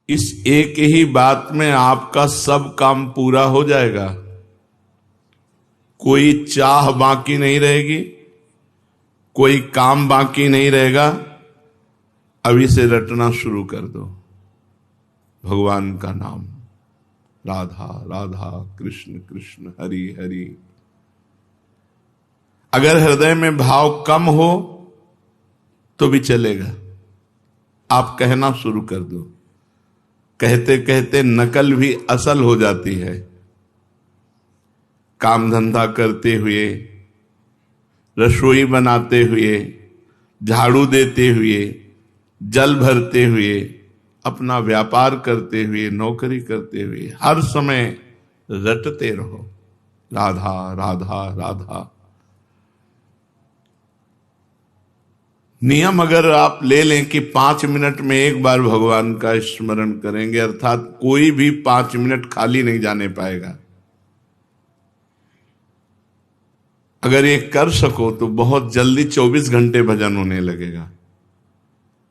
इस एक ही बात में आपका सब काम पूरा हो जाएगा। कोई चाह बाकी नहीं रहेगी, कोई काम बाकी नहीं रहेगा। अभी से रटना शुरू कर दो भगवान का नाम, राधा राधा कृष्ण कृष्ण हरि हरि। अगर हृदय में भाव कम हो तो भी चलेगा, आप कहना शुरू कर दो। कहते कहते नकल भी असल हो जाती है। काम धंधा करते हुए, रसोई बनाते हुए, झाड़ू देते हुए, जल भरते हुए, अपना व्यापार करते हुए, नौकरी करते हुए, हर समय रटते रहो राधा राधा राधा। नियम अगर आप ले लें कि 5 मिनट में एक बार भगवान का स्मरण करेंगे, अर्थात कोई भी 5 मिनट खाली नहीं जाने पाएगा। अगर ये कर सको तो बहुत जल्दी 24 घंटे भजन होने लगेगा।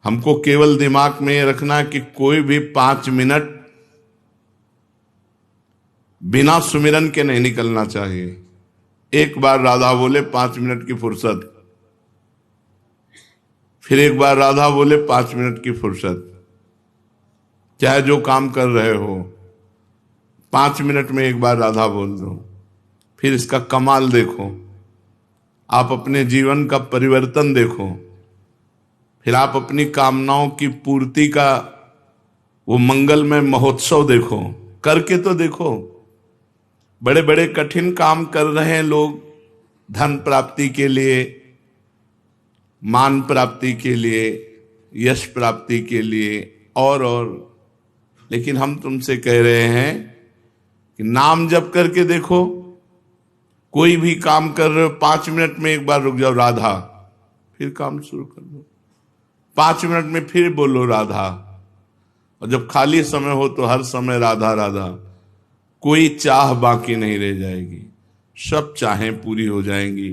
हमको केवल दिमाग में ये रखना कि कोई भी 5 मिनट बिना सुमिरन के नहीं निकलना चाहिए। एक बार राधा बोले 5 मिनट की फुर्सत, फिर एक बार राधा बोले 5 मिनट की फुर्सत। चाहे जो काम कर रहे हो 5 मिनट में एक बार राधा बोल दो, फिर इसका कमाल देखो, आप अपने जीवन का परिवर्तन देखो, फिर आप अपनी कामनाओं की पूर्ति का वो मंगलमय महोत्सव देखो। करके तो देखो। बड़े बड़े कठिन काम कर रहे हैं लोग, धन प्राप्ति के लिए, मान प्राप्ति के लिए, यश प्राप्ति के लिए और लेकिन हम तुमसे कह रहे हैं कि नाम जप करके देखो। कोई भी काम कर रहे हो 5 मिनट में एक बार रुक जाओ राधा, फिर काम शुरू कर दो। 5 मिनट में फिर बोलो राधा, और जब खाली समय हो तो हर समय राधा राधा। कोई चाह बाकी नहीं रह जाएगी, सब चाहें पूरी हो जाएंगी।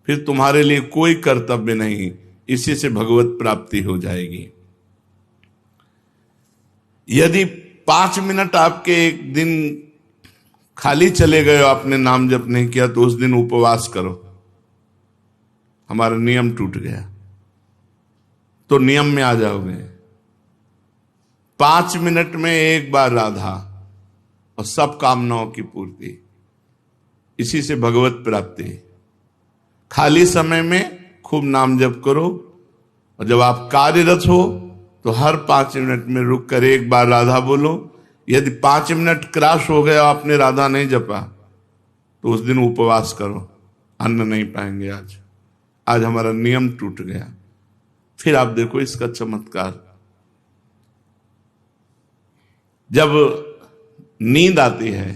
फिर तुम्हारे लिए कोई कर्तव्य नहीं, इसी से भगवत प्राप्ति हो जाएगी। यदि 5 मिनट आपके एक दिन खाली चले गए, आपने नाम जप नहीं किया, तो उस दिन उपवास करो। हमारा नियम टूट गया तो नियम में आ जाओगे। 5 मिनट में एक बार राधा और सब कामनाओं की पूर्ति, इसी से भगवत प्राप्ति। खाली समय में खूब नाम जप करो, और जब आप कार्यरत हो तो हर 5 मिनट में रुक कर एक बार राधा बोलो। यदि 5 मिनट क्रॉस हो गया, आपने राधा नहीं जपा, तो उस दिन उपवास करो, अन्न नहीं पाएंगे। आज हमारा नियम टूट गया। फिर आप देखो इसका चमत्कार। जब नींद आती है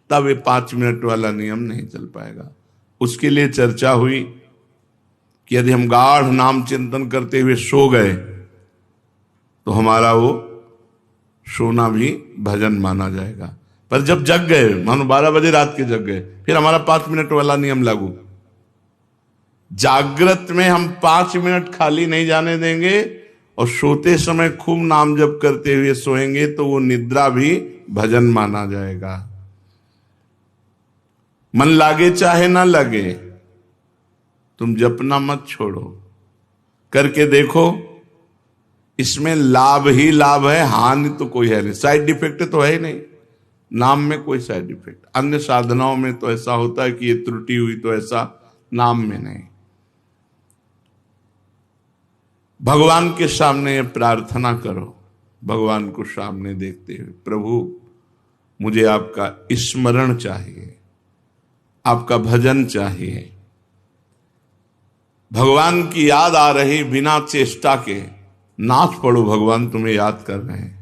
तब ये 5 मिनट वाला नियम नहीं चल पाएगा। उसके लिए चर्चा हुई कि यदि हम गाढ़ नाम चिंतन करते हुए सो गए तो हमारा वो सोना भी भजन माना जाएगा। पर जब जग गए, मानो 12 बजे रात के जग गए, फिर हमारा 5 मिनट वाला नियम लागू। जागृत में हम 5 मिनट खाली नहीं जाने देंगे, और सोते समय खूब नाम जप करते हुए सोएंगे तो वो निद्रा भी भजन माना जाएगा। मन लागे चाहे ना लगे, तुम जपना मत छोड़ो। करके देखो, इसमें लाभ ही लाभ है, हानि तो कोई है नहीं। साइड इफेक्ट तो है ही नहीं। नाम में कोई साइड इफेक्ट, अन्य साधनाओं में तो ऐसा होता है कि ये त्रुटि हुई, तो ऐसा नाम में नहीं। भगवान के सामने प्रार्थना करो, भगवान को सामने देखते हुए, प्रभु मुझे आपका स्मरण चाहिए, आपका भजन चाहिए। भगवान की याद आ रही बिना चेष्टा के, नाच पड़ो, भगवान तुम्हें याद कर रहे हैं।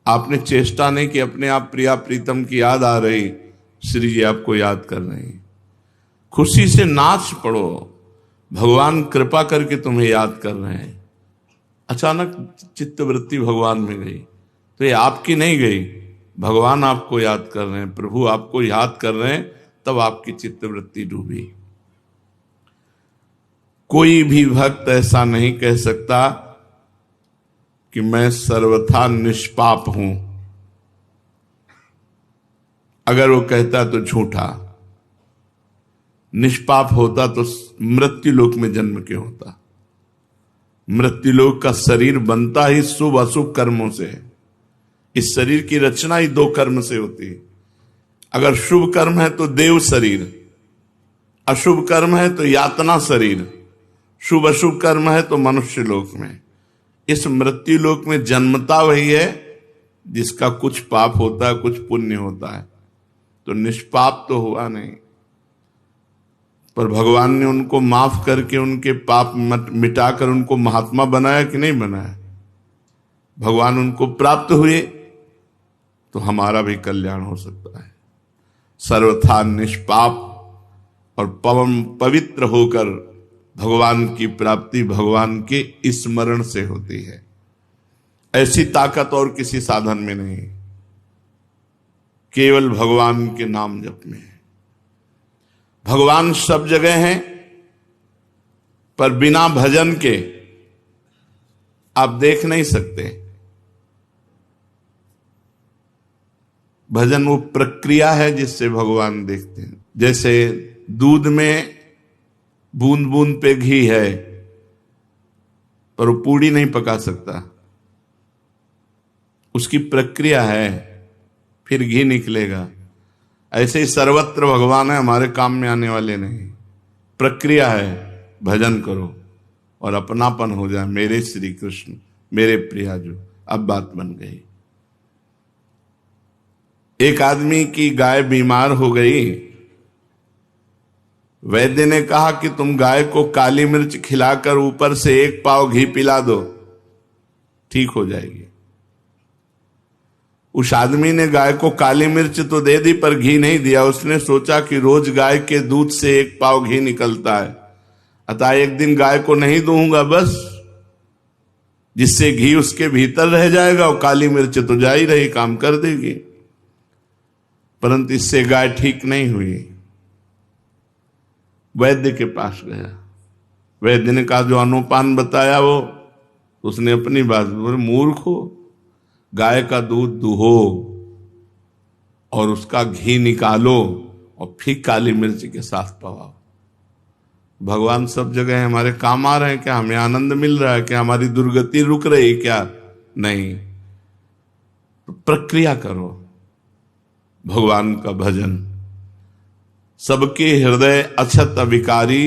आपने चेष्टा नहीं कि अपने आप प्रिया प्रीतम की याद आ रही, श्री जी आपको याद कर रहे हैं। खुशी से नाच पड़ो, भगवान कृपा करके तुम्हें याद कर रहे हैं। अचानक चित्तवृत्ति भगवान में गई तो ये आपकी नहीं गई, भगवान आपको याद कर रहे हैं, प्रभु आपको याद कर रहे हैं, तब आपकी चित्तवृत्ति डूबी। कोई भी भक्त ऐसा नहीं कह सकता कि मैं सर्वथा निष्पाप हूं, अगर वो कहता तो झूठा। निष्पाप होता तो मृत्युलोक में जन्म क्यों होता? मृत्युलोक का शरीर बनता ही शुभ अशुभ कर्मों से है। इस शरीर की रचना ही दो कर्म से होती है। अगर शुभ कर्म है तो देव शरीर, अशुभ कर्म है तो यातना शरीर, शुभ अशुभ कर्म है तो मनुष्य लोक में। इस मृत्यु लोक में जन्मता वही है जिसका कुछ पाप होता है, कुछ पुण्य होता है। तो निष्पाप तो हुआ नहीं, पर भगवान ने उनको माफ करके उनके पाप मिटाकर उनको महात्मा बनाया कि नहीं बनाया? भगवान उनको प्राप्त हुए तो हमारा भी कल्याण हो सकता है। सर्वथा निष्पाप और पवित्र होकर भगवान की प्राप्ति भगवान के स्मरण से होती है। ऐसी ताकत और किसी साधन में नहीं, केवल भगवान के नाम जप में है। भगवान सब जगह हैं, पर बिना भजन के आप देख नहीं सकते। भजन वो प्रक्रिया है जिससे भगवान देखते हैं। जैसे दूध में बूंद बूंद पे घी है, पर वो पूड़ी नहीं पका सकता, उसकी प्रक्रिया है, फिर घी निकलेगा। ऐसे ही सर्वत्र भगवान है, हमारे काम में आने वाले नहीं। प्रक्रिया है, भजन करो और अपनापन हो जाए। मेरे श्री कृष्ण, मेरे प्रियाजू। अब बात बन गई। एक आदमी की गाय बीमार हो गई। वैद्य ने कहा कि तुम गाय को काली मिर्च खिलाकर ऊपर से 1 पाव घी पिला दो, ठीक हो जाएगी। उस आदमी ने गाय को काली मिर्च तो दे दी, पर घी नहीं दिया। उसने सोचा कि रोज गाय के दूध से 1 पाव घी निकलता है, अतः एक दिन गाय को नहीं दूंगा, बस जिससे घी उसके भीतर रह जाएगा और काली मिर्च तो जा ही रही, काम कर देगी। परंतु इससे गाय ठीक नहीं हुई। वैद्य के पास गया। वैद्य ने कहा जो अनुपान बताया वो, उसने अपनी बात बोले, मूर्ख हो, गाय का दूध दुहो और उसका घी निकालो और फिर काली मिर्च के साथ पवाओ। भगवान सब जगह है, हमारे काम आ रहे हैं क्या? हमें आनंद मिल रहा है क्या? हमारी दुर्गति रुक रही क्या? नहीं। तो प्रक्रिया करो भगवान का भजन। सबके हृदय अछत अविकारी,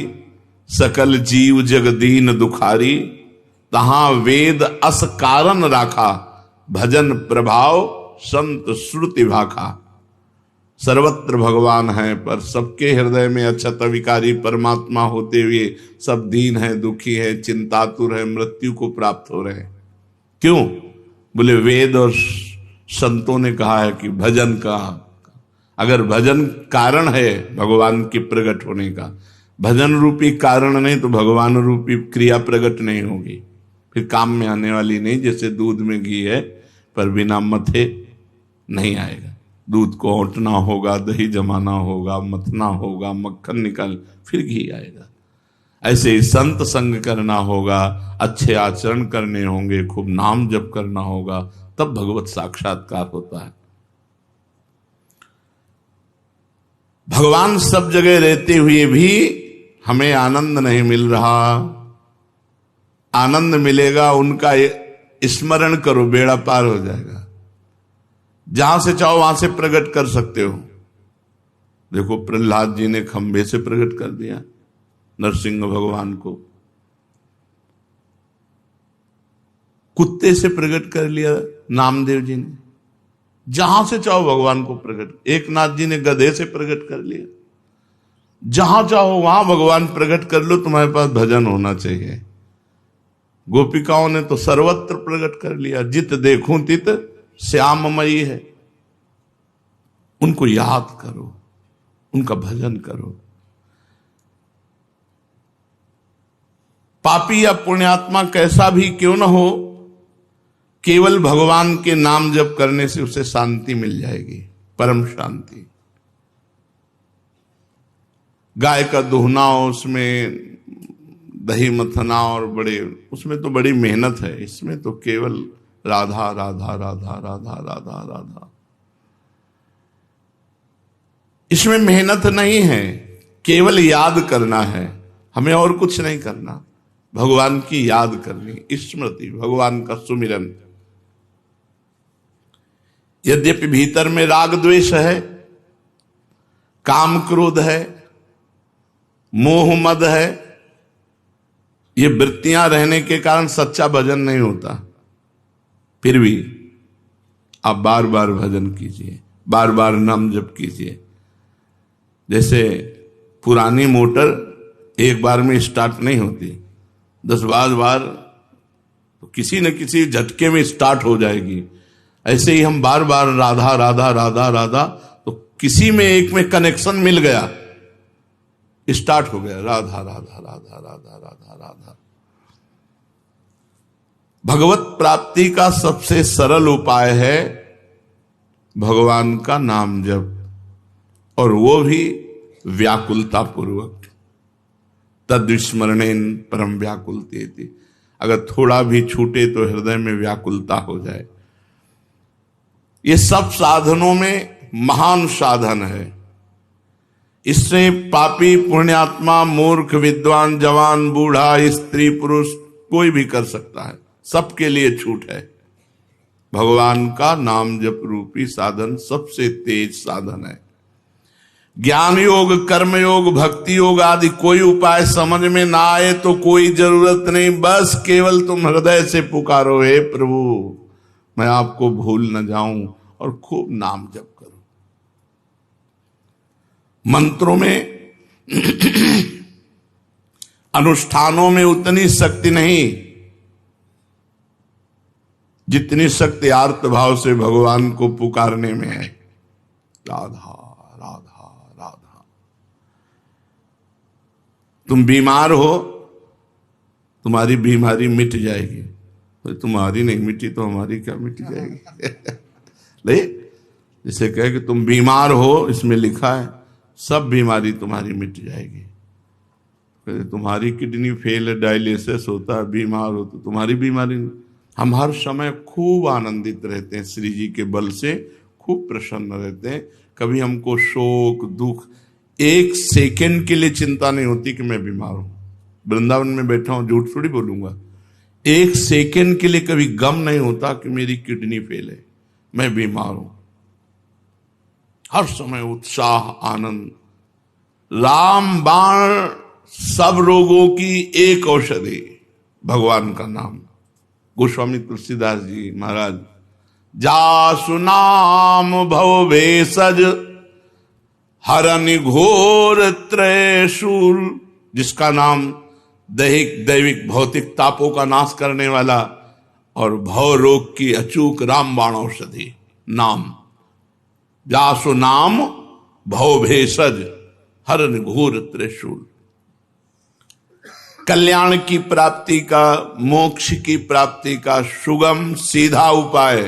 सकल जीव जगदीन दुखारी, तहां वेद अस कारण राखा, भजन प्रभाव संत श्रुति भाखा। सर्वत्र भगवान है, पर सबके हृदय में अछत अविकारी परमात्मा होते हुए सब दीन है, दुखी है, चिंतातुर है, मृत्यु को प्राप्त हो रहे हैं। क्यों? बोले वेद और संतों ने कहा है कि भजन का, अगर भजन कारण है भगवान के प्रकट होने का, भजन रूपी कारण नहीं तो भगवान रूपी क्रिया प्रकट नहीं होगी, फिर काम में आने वाली नहीं। जैसे दूध में घी है, पर बिना मथे नहीं आएगा। दूध को औंटना होगा, दही जमाना होगा, मथना होगा, मक्खन निकाल, फिर घी आएगा। ऐसे ही संत संग करना होगा, अच्छे आचरण करने होंगे, खूब नाम जप करना होगा, तब भगवत साक्षात्कार होता है। भगवान सब जगह रहते हुए भी हमें आनंद नहीं मिल रहा। आनंद मिलेगा, उनका स्मरण करो, बेड़ा पार हो जाएगा। जहां से चाहो वहां से प्रकट कर सकते हो। देखो प्रहलाद जी ने खंभे से प्रकट कर दिया नरसिंह भगवान को, कुत्ते से प्रकट कर लिया नामदेव जी ने। जहां से चाहो भगवान को प्रकट, एक नाथ जी ने गधे से प्रकट कर लिया। जहां चाहो वहां भगवान प्रकट कर लो, तुम्हारे पास भजन होना चाहिए। गोपिकाओं ने तो सर्वत्र प्रकट कर लिया, जित देखूं तित श्याममयी है। उनको याद करो, उनका भजन करो। पापी या पुण्यात्मा कैसा भी क्यों न हो, केवल भगवान के नाम जप करने से उसे शांति मिल जाएगी, परम शांति। गाय का दुहना, उसमें दही मथना और उसमें तो बड़ी मेहनत है। इसमें तो केवल राधा राधा राधा राधा राधा राधा। इसमें मेहनत नहीं है, केवल याद करना है, हमें और कुछ नहीं करना। भगवान की याद करनी, स्मृति, भगवान का सुमिरन। यद्यपि भीतर में राग द्वेष है, काम क्रोध है, मोह मद है, ये वृत्तियां रहने के कारण सच्चा भजन नहीं होता। फिर भी आप बार बार भजन कीजिए, बार बार नाम जप कीजिए। जैसे पुरानी मोटर एक बार में स्टार्ट नहीं होती, 10-12 बार तो किसी न किसी झटके में स्टार्ट हो जाएगी। ऐसे ही हम बार बार राधा राधा राधा राधा, तो किसी में एक में कनेक्शन मिल गया, स्टार्ट हो गया राधा राधा राधा राधा राधा राधा। भगवत प्राप्ति का सबसे सरल उपाय है भगवान का नाम जप, और वो भी व्याकुलता पूर्वक। तद्विस्मरणेन परम व्याकुलते। अगर थोड़ा भी छूटे तो हृदय में व्याकुलता हो जाए। ये सब साधनों में महान साधन है। इससे पापी, पुण्यात्मा, मूर्ख, विद्वान, जवान, बूढ़ा, स्त्री, पुरुष कोई भी कर सकता है, सबके लिए छूट है। भगवान का नाम जप रूपी साधन सबसे तेज साधन है। ज्ञान योग, कर्म योग, भक्ति योग आदि कोई उपाय समझ में ना आए तो कोई जरूरत नहीं, बस केवल तुम हृदय से पुकारो, हे प्रभु मैं आपको भूल न जाऊं, और खूब नाम जप करो। मंत्रों में अनुष्ठानों में उतनी शक्ति नहीं जितनी शक्ति आर्त भाव से भगवान को पुकारने में है। राधा राधा राधा। तुम बीमार हो, तुम्हारी बीमारी मिट जाएगी, तो तुम्हारी नहीं मिटी तो हमारी क्या मिट जाएगी। ले, जिसे कहे कि तुम बीमार हो, इसमें लिखा है सब बीमारी तुम्हारी मिट जाएगी। तुम्हारी किडनी फेल है, डायलिसिस होता है, बीमार हो तो तुम्हारी बीमारी। हम हर समय खूब आनंदित रहते हैं, श्री जी के बल से खूब प्रसन्न रहते हैं। कभी हमको शोक, दुख, एक सेकंड के लिए चिंता नहीं होती कि मैं बीमार हूं। वृंदावन में बैठा हूं, झूठ थोड़ी बोलूंगा, एक सेकंड के लिए कभी गम नहीं होता कि मेरी किडनी फेल है, मैं बीमार हूं। हर समय उत्साह, आनंद। राम बाण सब रोगों की एक औषधि, भगवान का नाम। गोस्वामी तुलसीदास जी महाराज, जासु नाम भव भेषज हरन घोर त्रयशूल, जिसका नाम दैविक भौतिक तापों का नाश करने वाला और भव रोग की अचूक रामबाण औषधि नाम। जासु नाम भव भेषज हरन घोर त्रिशूल। कल्याण की प्राप्ति का, मोक्ष की प्राप्ति का सुगम सीधा उपाय,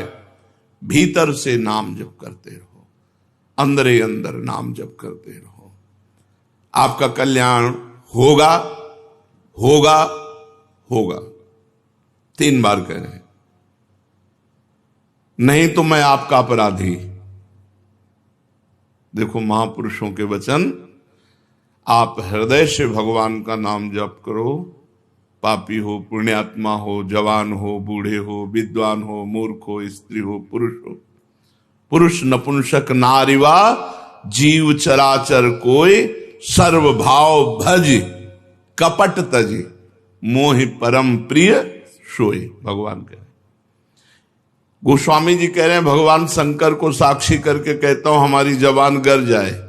भीतर से नाम जप करते रहो, अंदर ही अंदर नाम जप करते रहो। आपका कल्याण होगा होगा होगा। 3 बार कह रहे हैं, नहीं तो मैं आपका अपराधी। देखो महापुरुषों के वचन, आप हृदय से भगवान का नाम जप करो। पापी हो, पुण्यात्मा हो, जवान हो, बूढ़े हो, विद्वान हो, मूर्ख हो, स्त्री हो, पुरुष हो, पुरुष नपुंसक नारीवा जीव चराचर कोई, सर्व भाव भज कपट तजी, मोहि परम प्रिय सोई। भगवान कह रहे, गोस्वामी जी कह रहे हैं, भगवान शंकर को साक्षी करके कहता हूं हमारी जबान गर जाए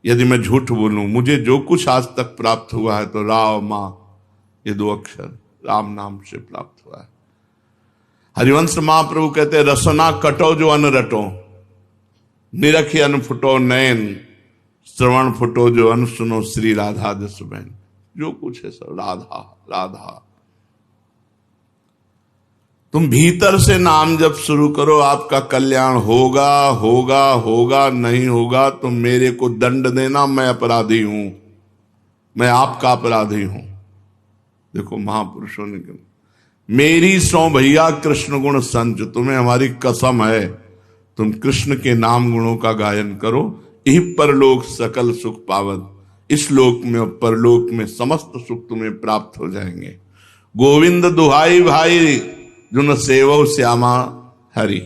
यदि मैं झूठ बोलूं। मुझे जो कुछ आज तक प्राप्त हुआ है तो राम मां, ये 2 अक्षर राम नाम से प्राप्त हुआ है। हरिवंश महाप्रभु कहते हैं, रसना कटो जो अन रटो, निरखी अन फुटो नयन, श्रवण फुटो जो अन सुनो, श्री राधा जस बहन। जो कुछ है सब राधा राधा। तुम भीतर से नाम जब शुरू करो, आपका कल्याण होगा होगा होगा। नहीं होगा तो मेरे को दंड देना, मैं अपराधी हूं, मैं आपका अपराधी हूं। देखो महापुरुषों ने मेरी सौ भैया कृष्ण गुण संच, तुम्हें हमारी कसम है, तुम कृष्ण के नाम गुणों का गायन करो, यही परलोक सकल सुख पावत, इस लोक में और परलोक में समस्त सुख तुम्हें प्राप्त हो जाएंगे। गोविंद दुहाई भाई जुन सेवो श्यामा हरि,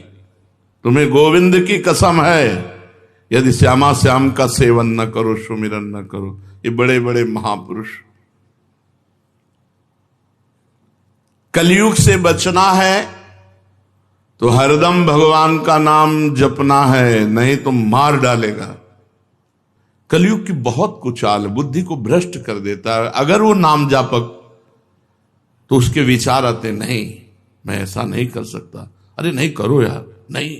तुम्हें गोविंद की कसम है, यदि श्यामा श्याम का सेवन न करो, सुमिरन न करो। ये बड़े बड़े महापुरुष। कलयुग से बचना है तो हरदम भगवान का नाम जपना है, नहीं तो मार डालेगा। कलयुग की बहुत कुचाल है, बुद्धि को भ्रष्ट कर देता है। अगर वो नाम जापक तो उसके विचार आते, नहीं मैं ऐसा नहीं कर सकता, अरे नहीं करो यार, नहीं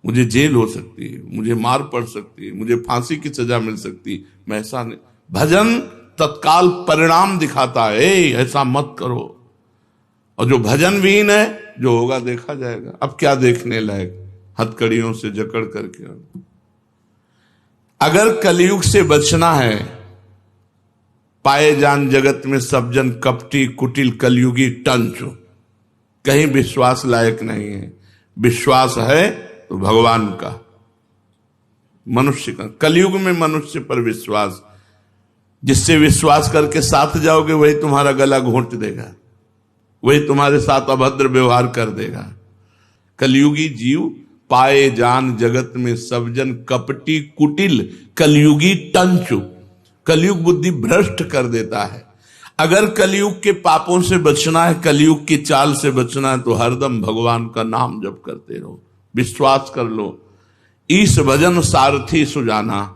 मुझे जेल हो सकती है, मुझे मार पड़ सकती है, मुझे फांसी की सजा मिल सकती है, मैं ऐसा नहीं। भजन तत्काल परिणाम दिखाता है, ऐसा मत करो। और जो भजन विहीन है, जो होगा देखा जाएगा। अब क्या देखने लायक, हथकड़ियों से जकड़ करके। अगर कलयुग से बचना है, पाए जान जगत में सब जन कपटी कुटिल कलयुगी टंच, कहीं विश्वास लायक नहीं है। विश्वास है तो भगवान का, मनुष्य का। कलयुग में मनुष्य पर विश्वास, जिससे विश्वास करके साथ जाओगे वही तुम्हारा गला घोंट देगा, वही तुम्हारे साथ अभद्र व्यवहार कर देगा। कलयुगी जीव पाए जान जगत में सब जन कपटी कुटिल कलयुगी टंचु, कलयुग बुद्धि भ्रष्ट कर देता है। अगर कलयुग के पापों से बचना है, कलयुग की चाल से बचना है, तो हरदम भगवान का नाम जप करते रहो, विश्वास कर लो। ईश भजन सारथी सुजाना,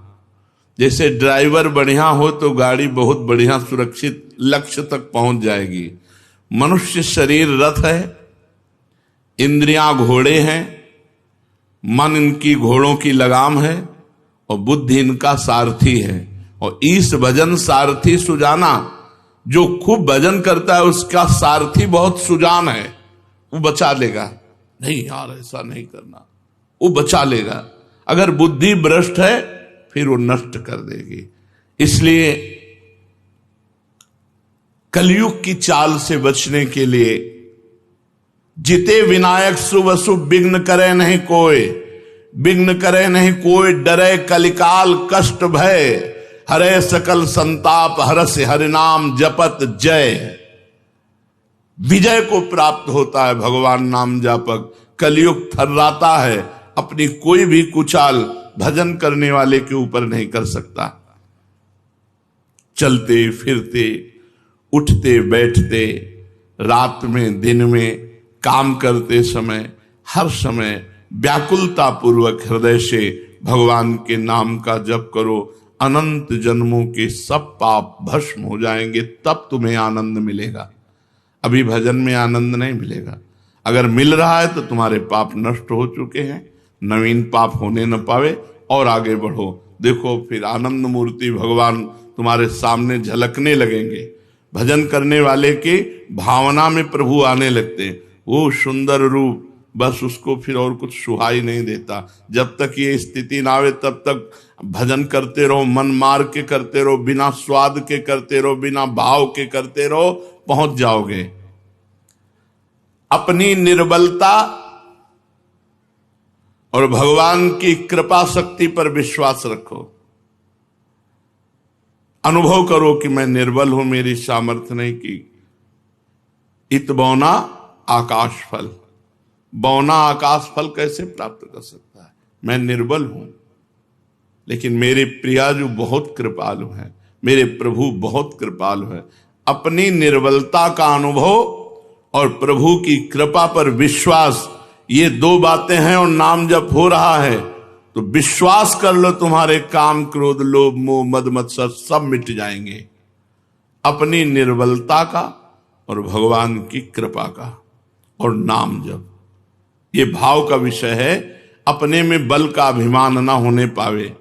जैसे ड्राइवर बढ़िया हो तो गाड़ी बहुत बढ़िया सुरक्षित लक्ष्य तक पहुंच जाएगी। मनुष्य शरीर रथ है, इंद्रियां घोड़े हैं, मन इनकी घोड़ों की लगाम है और बुद्धि इनका सारथी है। और ईश भजन सारथी सुजाना, जो खूब भजन करता है उसका सारथी बहुत सुजान है, वो बचा लेगा। नहीं यार ऐसा नहीं करना, वो बचा लेगा। अगर बुद्धि भ्रष्ट है फिर वो नष्ट कर देगी। इसलिए कलयुग की चाल से बचने के लिए जिते विनायक शुभ अशुभ विघ्न करे नहीं कोई, विघ्न करे नहीं कोई, डरे कलिकाल कष्ट भय, हरे सकल संताप हरस हरिनाम जपत जय। विजय को प्राप्त होता है भगवान नाम जापक। कलयुग थर्राता है, अपनी कोई भी कुचाल भजन करने वाले के ऊपर नहीं कर सकता। चलते फिरते, उठते बैठते, रात में दिन में, काम करते समय, हर समय व्याकुलता पूर्वक हृदय से भगवान के नाम का जप करो। अनंत जन्मों के सब पाप भस्म हो जाएंगे, तब तुम्हें आनंद मिलेगा। अभी भजन में आनंद नहीं मिलेगा। अगर मिल रहा है तो तुम्हारे पाप नष्ट हो चुके हैं, नवीन पाप होने न पावे और आगे बढ़ो। देखो फिर आनंद मूर्ति भगवान तुम्हारे सामने झलकने लगेंगे। भजन करने वाले के भावना में प्रभु आने लगते हैं। वो सुंदर रूप, बस उसको फिर और कुछ सुहाई नहीं देता। जब तक ये स्थिति ना आवे तब तक भजन करते रहो, मन मार के करते रहो, बिना स्वाद के करते रहो, बिना भाव के करते रहो, पहुंच जाओगे। अपनी निर्बलता और भगवान की कृपा शक्ति पर विश्वास रखो। अनुभव करो कि मैं निर्बल हूं, मेरी सामर्थ्य नहीं की। इत बौना आकाश फल, बौना आकाश फल कैसे प्राप्त कर सकता है? मैं निर्बल हूं, लेकिन मेरे प्रिया जो बहुत कृपालु हैं, मेरे प्रभु बहुत कृपालु है। अपनी निर्बलता का अनुभव और प्रभु की कृपा पर विश्वास, ये दो बातें हैं और नाम जब हो रहा है तो विश्वास कर लो, तुम्हारे काम क्रोध लोभ मोह मद मत्सर सब मिट जाएंगे। अपनी निर्बलता का और भगवान की कृपा का और नाम जप, ये भाव का विषय है। अपने में बल का अभिमान ना होने पावे।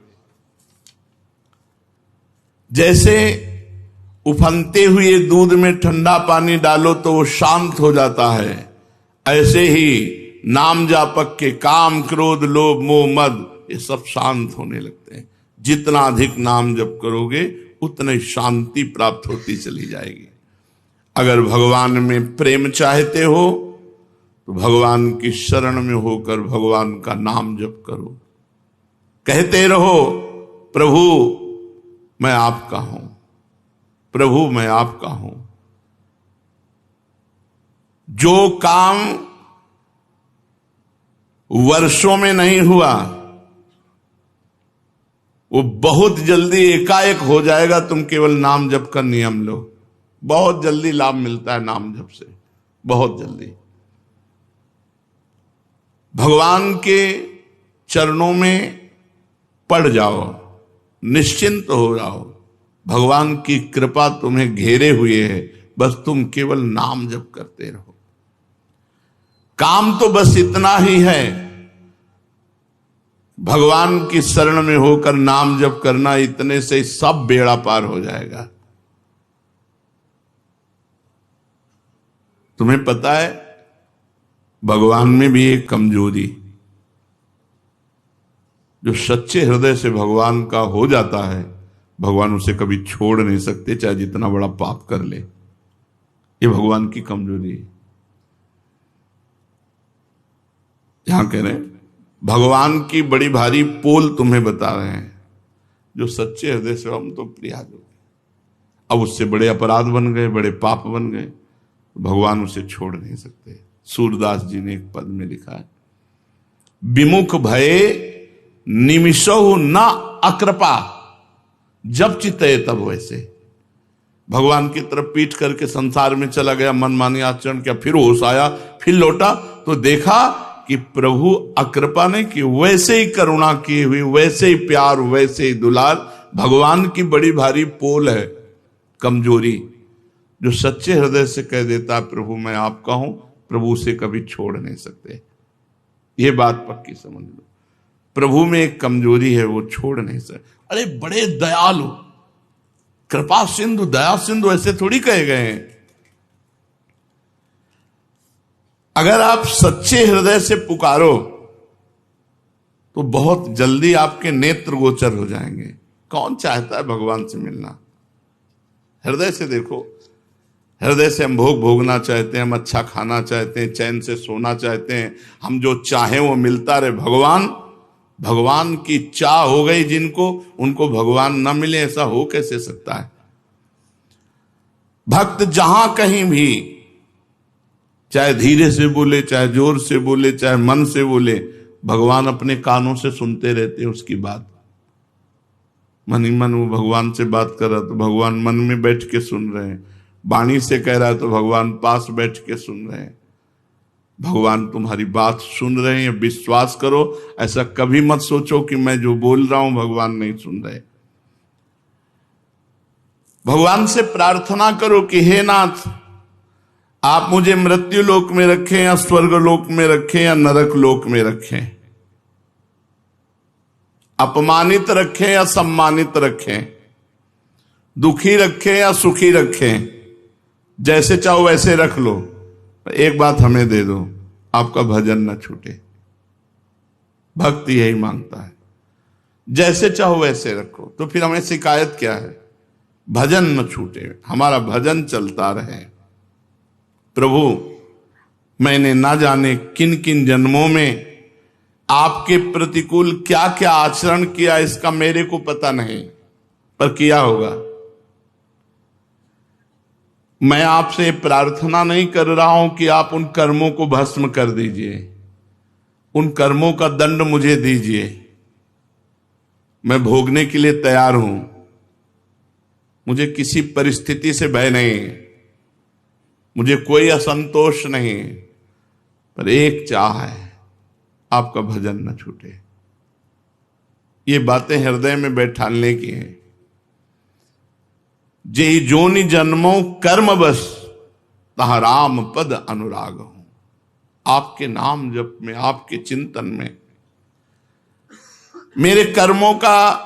जैसे उफनते हुए दूध में ठंडा पानी डालो तो वो शांत हो जाता है, ऐसे ही नाम जापक के काम क्रोध लोभ मोह मद ये सब शांत होने लगते हैं। जितना अधिक नाम जप करोगे उतनी शांति प्राप्त होती चली जाएगी। अगर भगवान में प्रेम चाहते हो तो भगवान की शरण में होकर भगवान का नाम जप करो, कहते रहो प्रभु मैं आपका हूं, प्रभु मैं आपका हूं। जो काम वर्षों में नहीं हुआ वो बहुत जल्दी एकाएक हो जाएगा। तुम केवल नाम जप का नियम लो, बहुत जल्दी लाभ मिलता है नाम जप से, बहुत जल्दी। भगवान के चरणों में पड़ जाओ, निश्चिंत हो जाओ, भगवान की कृपा तुम्हें घेरे हुए है, बस तुम केवल नाम जप करते रहो। काम तो बस इतना ही है, भगवान की शरण में होकर नाम जप करना, इतने से सब बेड़ा पार हो जाएगा। तुम्हें पता है भगवान में भी एक कमजोरी, जो सच्चे हृदय से भगवान का हो जाता है भगवान उसे कभी छोड़ नहीं सकते, चाहे जितना बड़ा पाप कर ले। ये भगवान की कमजोरी है। यहां कह रहे हैं भगवान की बड़ी भारी पोल तुम्हें बता रहे हैं, जो सच्चे हृदय से हम तो प्रिया जो अब उससे बड़े अपराध बन गए, बड़े पाप बन गए, भगवान उसे छोड़ नहीं सकते। सूरदास जी ने एक पद में लिखा है, विमुख भये निमिषो न अकृपा, जब चित्ते तब वैसे। भगवान की तरफ पीठ करके संसार में चला गया, मनमानी आचरण किया, फिर होश आया, फिर लौटा तो देखा कि प्रभु अकृपा ने की, वैसे ही करुणा की हुई, वैसे ही प्यार, वैसे ही दुलार। भगवान की बड़ी भारी पोल है कमजोरी, जो सच्चे हृदय से कह देता है प्रभु मैं आपका हूं, प्रभु उसे कभी छोड़ नहीं सकते। ये बात पक्की समझ लो, प्रभु में एक कमजोरी है, वो छोड़ नहीं सकते। अरे बड़े दयालु, कृपा सिंधु, दया सिंधु, ऐसे थोड़ी कहे गए हैं। अगर आप सच्चे हृदय से पुकारो तो बहुत जल्दी आपके नेत्र गोचर हो जाएंगे। कौन चाहता है भगवान से मिलना? हृदय से देखो, हृदय से हम भोग भोगना चाहते हैं, हम अच्छा खाना चाहते हैं, चैन से सोना चाहते हैं, हम जो चाहें वो मिलता रहे। भगवान की चाह हो गई जिनको, उनको भगवान न मिले, ऐसा हो कैसे सकता है? भक्त जहां कहीं भी, चाहे धीरे से बोले, चाहे जोर से बोले, चाहे मन से बोले, भगवान अपने कानों से सुनते रहते हैं उसकी बात। मन ही मन वो भगवान से बात कर रहा तो भगवान मन में बैठ के सुन रहे हैं, वाणी से कह रहा है तो भगवान पास बैठ के सुन रहे हैं। भगवान तुम्हारी बात सुन रहे हैं, विश्वास करो। ऐसा कभी मत सोचो कि मैं जो बोल रहा हूं भगवान नहीं सुन रहे। भगवान से प्रार्थना करो कि हे नाथ, आप मुझे मृत्यु लोक में रखें या स्वर्ग लोक में रखें या नरक लोक में रखें, अपमानित रखें या सम्मानित रखें, दुखी रखें या सुखी रखें, जैसे चाहो वैसे रख लो, एक बात हमें दे दो, आपका भजन न छूटे। भक्ति यही मांगता है, जैसे चाहो वैसे रखो। तो फिर हमें शिकायत क्या है? भजन न छूटे, हमारा भजन चलता रहे। प्रभु, मैंने ना जाने किन किन जन्मों में आपके प्रतिकूल क्या क्या आचरण किया, इसका मेरे को पता नहीं, पर किया होगा। मैं आपसे प्रार्थना नहीं कर रहा हूं कि आप उन कर्मों को भस्म कर दीजिए, उन कर्मों का दंड मुझे दीजिए, मैं भोगने के लिए तैयार हूं। मुझे किसी परिस्थिति से भय नहीं, मुझे कोई असंतोष नहीं, पर एक चाह है, आपका भजन न छूटे। ये बातें हृदय में बैठालने की हैं। जेहि जोनि जन्मों कर्म बस, तहा राम पद अनुराग हूं। आपके नाम जप में, आपके चिंतन में मेरे कर्मों का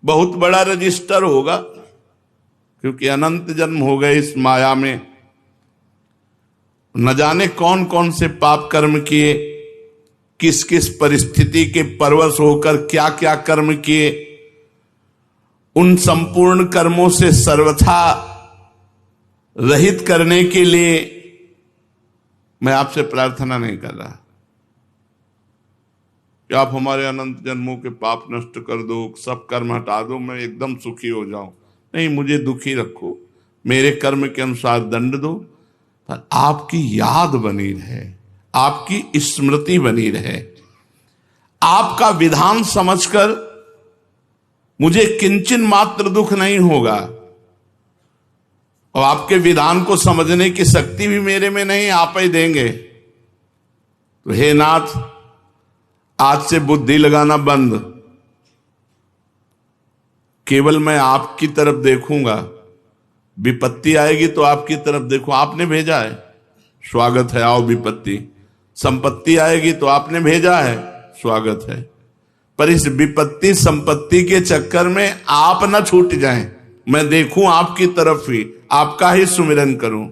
बहुत बड़ा रजिस्टर होगा, क्योंकि अनंत जन्म हो गए इस माया में। न जाने कौन कौन से पाप कर्म किए, किस किस परिस्थिति के परवश होकर क्या क्या कर्म किए। उन संपूर्ण कर्मों से सर्वथा रहित करने के लिए मैं आपसे प्रार्थना नहीं कर रहा कि आप हमारे अनंत जन्मों के पाप नष्ट कर दो, सब कर्म हटा दो, मैं एकदम सुखी हो जाऊं। नहीं, मुझे दुखी रखो, मेरे कर्म के अनुसार दंड दो, पर आपकी याद बनी रहे, आपकी स्मृति बनी रहे, आपका विधान समझकर मुझे किंचन मात्र दुख नहीं होगा। और आपके विधान को समझने की शक्ति भी मेरे में नहीं, आप ही देंगे। तो हे नाथ, आज से बुद्धि लगाना बंद, केवल मैं आपकी तरफ देखूंगा। विपत्ति आएगी तो आपकी तरफ देखो, आपने भेजा है, स्वागत है, आओ विपत्ति। संपत्ति आएगी तो आपने भेजा है, स्वागत है। पर इस विपत्ति संपत्ति के चक्कर में आप ना छूट जाएं, मैं देखूं आपकी तरफ ही, आपका ही सुमिरन करूं।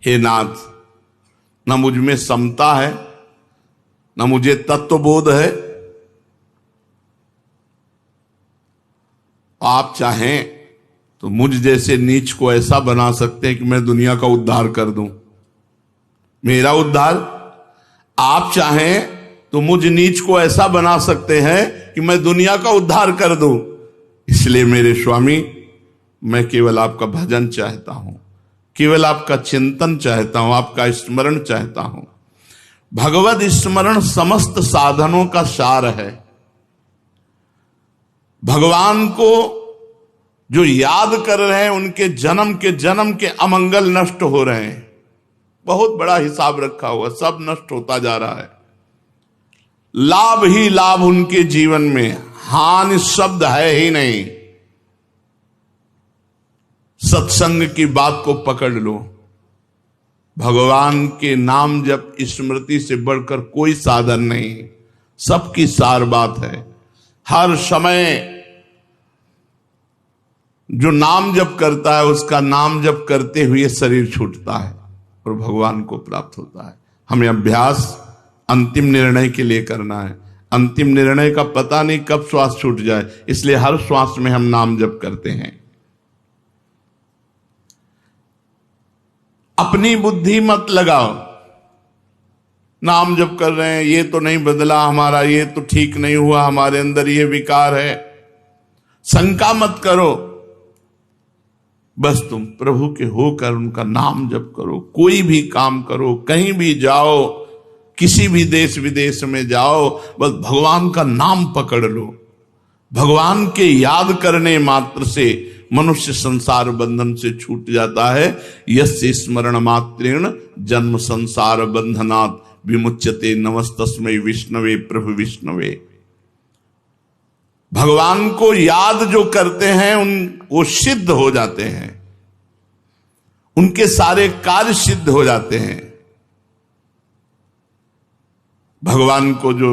हे नाथ, न मुझ में समता है, न मुझे तत्वबोध है। आप चाहें तो मुझ जैसे नीच को ऐसा बना सकते हैं कि मैं दुनिया का उद्धार कर दूं, मेरा उद्धार। आप चाहें तो मुझ नीच को ऐसा बना सकते हैं कि मैं दुनिया का उद्धार कर दूं। इसलिए मेरे स्वामी, मैं केवल आपका भजन चाहता हूं, केवल आपका चिंतन चाहता हूं, आपका स्मरण चाहता हूं। भगवत स्मरण समस्त साधनों का सार है। भगवान को जो याद कर रहे हैं, उनके जन्म के अमंगल नष्ट हो रहे हैं। बहुत बड़ा हिसाब रखा हुआ, सब नष्ट होता जा रहा है। लाभ ही लाभ उनके जीवन में, हानि शब्द है ही नहीं। सत्संग की बात को पकड़ लो, भगवान के नाम जप स्मृति से बढ़कर कोई साधन नहीं, सबकी सार बात है। हर समय जो नाम जप करता है, उसका नाम जप करते हुए शरीर छूटता है और भगवान को प्राप्त होता है। हमें अभ्यास अंतिम निर्णय के लिए करना है। अंतिम निर्णय का पता नहीं कब श्वास छूट जाए, इसलिए हर श्वास में हम नाम जप करते हैं। अपनी बुद्धि मत लगाओ, नाम जप कर रहे हैं, ये तो नहीं बदला हमारा, ये तो ठीक नहीं हुआ, हमारे अंदर ये विकार है। शंका मत करो, बस तुम प्रभु के होकर उनका नाम जप करो। कोई भी काम करो, कहीं भी जाओ, किसी भी देश विदेश में जाओ, बस भगवान का नाम पकड़ लो। भगवान के याद करने मात्र से मनुष्य संसार बंधन से छूट जाता है। यस्य स्मरण मात्रेण जन्म संसार बंधनात् विमुच्यते, नमस्तस्मै विष्णवे प्रभु विष्णवे। भगवान को याद जो करते हैं वो सिद्ध हो जाते हैं, उनके सारे कार्य सिद्ध हो जाते हैं। भगवान को जो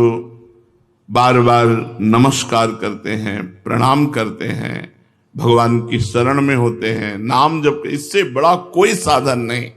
बार बार नमस्कार करते हैं, प्रणाम करते हैं, भगवान की शरण में होते हैं, नाम जप, इससे बड़ा कोई साधन नहीं।